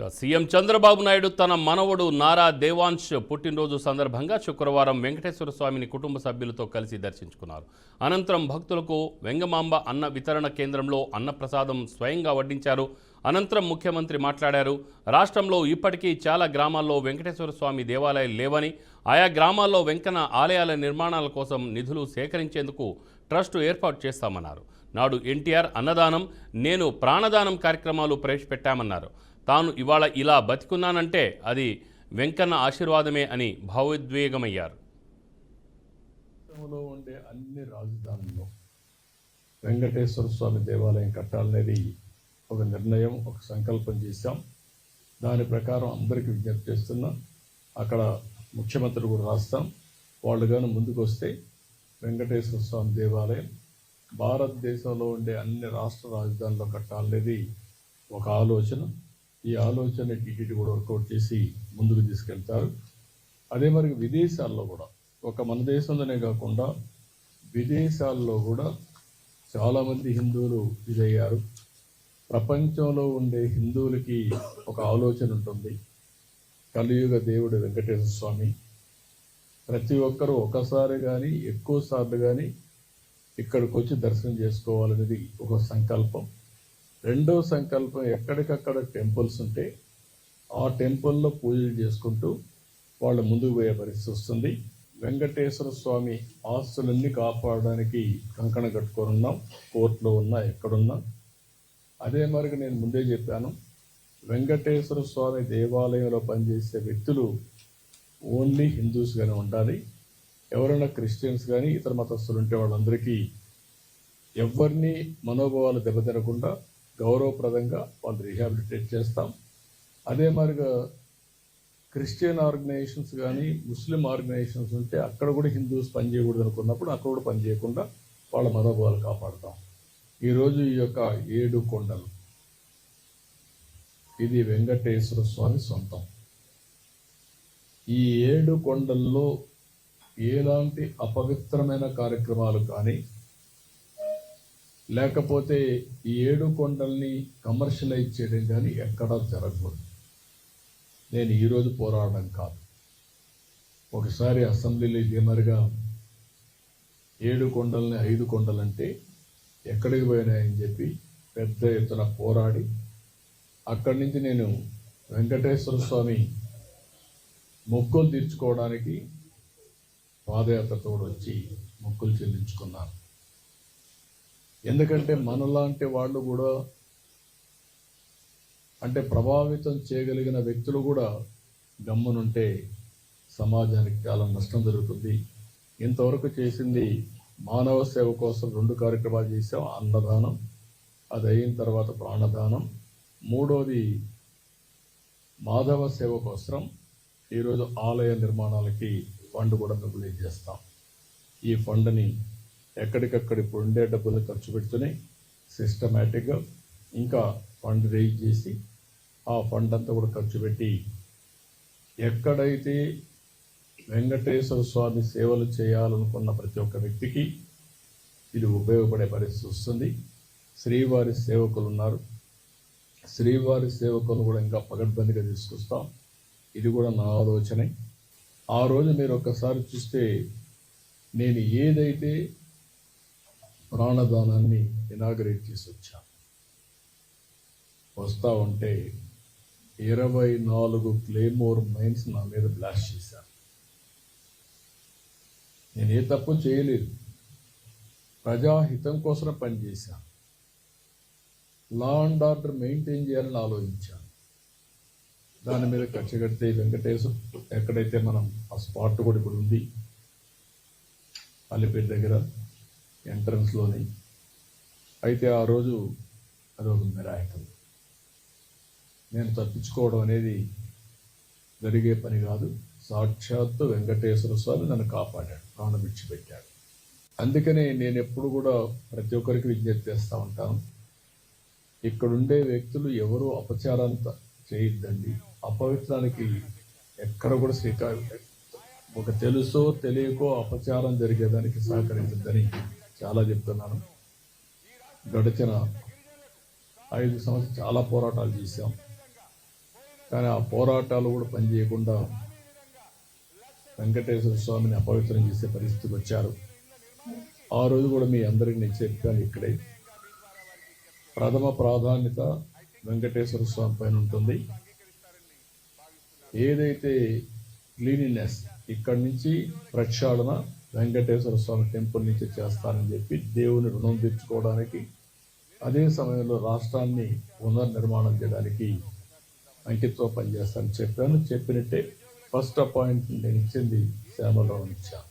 CM Chandrababu Naidu తన మనవడు నారా దేవాంశ్ పుట్టినరోజు సందర్భంగా శుక్రవారం వెంకటేశ్వర స్వామిని కుటుంబ సభ్యులతో కలిసి దర్శించుకున్నారు. అనంతరం భక్తులకు వెంగమాంబ అన్న వితరణ కేంద్రంలో అన్నప్రసాదం స్వయంగా వడ్డించారు. అనంతరం ముఖ్యమంత్రి మాట్లాడారు. రాష్ట్రంలో ఇప్పటికీ చాలా గ్రామాల్లో వెంకటేశ్వర స్వామి దేవాలయాలు లేవని, ఆయా గ్రామాల్లో వెంకన్న ఆలయాల నిర్మాణాల కోసం నిధులు సేకరించేందుకు ట్రస్టు ఏర్పాటు చేస్తామన్నారు. నాడు ఎన్టీఆర్ అన్నదానం, నేను ప్రాణదానం కార్యక్రమాలు ప్రవేశపెట్టామన్నారు. తాను ఇవాళ ఇలా బతికున్నానంటే అది వెంకన్న ఆశీర్వాదమే అని భావోద్వేగమయ్యారు. ఉండే అన్ని రాజధానుల్లో వెంకటేశ్వర స్వామి దేవాలయం కట్టాలనేది ఒక నిర్ణయం, ఒక సంకల్పం చేశాం. దాని ప్రకారం అందరికీ విజ్ఞప్తి చేస్తున్నాం. అక్కడ ముఖ్యమంత్రి కూడా రాస్తాం. వాళ్ళు కానీ ముందుకు వస్తే వెంకటేశ్వర స్వామి దేవాలయం భారతదేశంలో ఉండే అన్ని రాష్ట్ర రాజధానుల్లో కట్టాలనేది ఒక ఆలోచన. ఈ ఆలోచన టీటీడీ కూడా వర్కౌట్ చేసి ముందుకు తీసుకెళ్తారు. అదే మరి విదేశాల్లో కూడా, ఒక మన దేశంలోనే కాకుండా విదేశాల్లో కూడా చాలామంది హిందువులు ఇదయ్యారు. ప్రపంచంలో ఉండే హిందువులకి ఒక ఆలోచన ఉంటుంది, కలియుగ దేవుడు వెంకటేశ్వర స్వామి. ప్రతి ఒక్కరూ ఒకసారి కానీ ఎక్కువ సార్లు కానీ ఇక్కడికి వచ్చి దర్శనం చేసుకోవాలనేది ఒక సంకల్పం. రెండో సంకల్పం, ఎక్కడికక్కడ టెంపుల్స్ ఉంటే ఆ టెంపుల్లో పూజలు చేసుకుంటూ వాళ్ళు ముందుకు పోయే పరిస్థితి వస్తుంది. వెంకటేశ్వర స్వామి ఆస్తులన్నీ కాపాడడానికి కంకణ కట్టుకొని కోర్టులో ఉన్నా ఎక్కడున్నా. అదే మరికి నేను ముందే చెప్పాను, వెంకటేశ్వర స్వామి దేవాలయంలో పనిచేసే వ్యక్తులు ఓన్లీ హిందూస్గానే ఉండాలి. ఎవరైనా క్రిస్టియన్స్ కానీ ఇతర మతస్థులు ఉంటే వాళ్ళందరికీ ఎవరిని మనోభావాలు దెబ్బతినకుండా గౌరవప్రదంగా వాళ్ళు రీహాబిలిటేట్ చేస్తాం. అదే మరిగా క్రిస్టియన్ ఆర్గనైజేషన్స్ కానీ ముస్లిం ఆర్గనైజేషన్స్ ఉంటే అక్కడ కూడా హిందూస్ పనిచేయకూడదు అనుకున్నప్పుడు అక్కడ కూడా పనిచేయకుండా వాళ్ళ మనోభావాలు కాపాడుతాం. ఈరోజు ఈ యొక్క 7 కొండలు, ఇది వెంకటేశ్వర స్వామి సొంతం. ఈ 7 కొండల్లో ఎలాంటి అపవిత్రమైన కార్యక్రమాలు కానీ, లేకపోతే ఈ 7 కొండల్ని కమర్షియలైజ్ చేయడం కానీ ఎక్కడా జరగకూడదు. నేను ఈరోజు పోరాడడం కాదు. ఒకసారి అసెంబ్లీలో ఇదేమరిగా 7 కొండల్ని 5 కొండలంటే ఎక్కడికి పోయినాయని చెప్పి పెద్ద ఎత్తున పోరాడి అక్కడి నుంచి నేను వెంకటేశ్వర స్వామి మొక్కులు తీర్చుకోవడానికి పాదయాత్రతో వచ్చి మొక్కులు చెల్లించుకున్నాను. ఎందుకంటే మనలాంటి వాళ్ళు కూడా, అంటే ప్రభావితం చేయగలిగిన వ్యక్తులు కూడా గమ్మునుంటే సమాజానికి చాలా నష్టం జరుగుతుంది. ఇంతవరకు చేసింది మానవ సేవ కోసం 2 కార్యక్రమాలు చేసాం. అన్నదానం, అది అయిన తర్వాత ప్రాణదానం. మూడోది మాధవ సేవ కోసం ఈరోజు ఆలయ నిర్మాణాలకి ఫండ్ కూడా మొబిలైజ్ చేస్తాం. ఈ ఫండ్ని ఎక్కడికక్కడ ఇప్పుడు ఉండే డబ్బులు ఖర్చు పెడుతూనే సిస్టమేటిక్గా ఇంకా ఫండ్ రేజ్ చేసి ఆ ఫండ్ అంతా కూడా ఖర్చు పెట్టి ఎక్కడైతే వెంకటేశ్వర స్వామి సేవలు చేయాలనుకున్న ప్రతి ఒక్క వ్యక్తికి ఇది ఉపయోగపడే పరిస్థితి వస్తుంది. శ్రీవారి సేవకులు ఉన్నారు, శ్రీవారి సేవకులు కూడా ఇంకా పగడ్బందీగా తీసుకొస్తాం. ఇది కూడా నా ఆలోచనే. ఆ రోజు మీరు ఒక్కసారి చూస్తే నేను ఏదైతే ప్రాణదానాన్ని ఇనాగరేట్ చేసి వచ్చాను, వస్తా ఉంటే 24 క్లేమోర్ మైన్స్ నా మీద బ్లాస్ట్ చేశాను. నేను ఏ తప్పు చేయలేదు, ప్రజాహితం కోసం పనిచేశాను. లా అండ్ ఆర్డర్ మెయింటైన్ చేయాలని ఆలోచించాను. దాని మీద ఖర్చు కడితే వెంకటేశ్వర ఎక్కడైతే మనం ఆ స్పాట్ కూడా ఇప్పుడు ఉంది, అలిపేట దగ్గర ఎంట్రన్స్లోని. అయితే ఆ రోజు అదొక మిరాకిల్. నేను తప్పించుకోవడం అనేది జరిగే పని కాదు. సాక్షాత్తు వెంకటేశ్వర స్వామి నన్ను కాపాడాడు, ప్రాణం విడిచిపెట్టాడు. అందుకనే నేను ఎప్పుడు కూడా ప్రతి ఒక్కరికి విజ్ఞప్తి చేస్తూ ఉంటాను, ఇక్కడుండే వ్యక్తులు ఎవరు అపచారంత చేయొద్దండి. అపవిత్రానికి ఎక్కడ కూడా శ్రీకారం, ఒక తెలుసో తెలియకో అపచారం జరిగేదానికి సహకరించద్దని చాలా చెప్తున్నాను. గడిచిన 5 సంవత్సరాలు చాలా పోరాటాలు చేశాం. కానీ ఆ పోరాటాలు కూడా పనిచేయకుండా వెంకటేశ్వర స్వామిని అపవిత్రం చేసే పరిస్థితికి వచ్చారు. ఆ రోజు కూడా మీ అందరికీ నేను చెప్పాను ఇక్కడే, ప్రథమ ప్రాధాన్యత వెంకటేశ్వర స్వామి పైన ఉంటుంది. ఏదైతే క్లీనినెస్ ఇక్కడి నుంచి ప్రక్షాళన వెంకటేశ్వర స్వామి టెంపుల్ నుంచి చేస్తానని చెప్పి దేవుని రుణం తెచ్చుకోవడానికి, అదే సమయంలో రాష్ట్రాన్ని పునర్నిర్మాణం చేయడానికి అంకితో పనిచేస్తానని చెప్పాను. చెప్పినట్టే ఫస్ట్ అపాయింట్మెంట్ నేను ఇచ్చింది శ్యామలరావు ఇచ్చాను.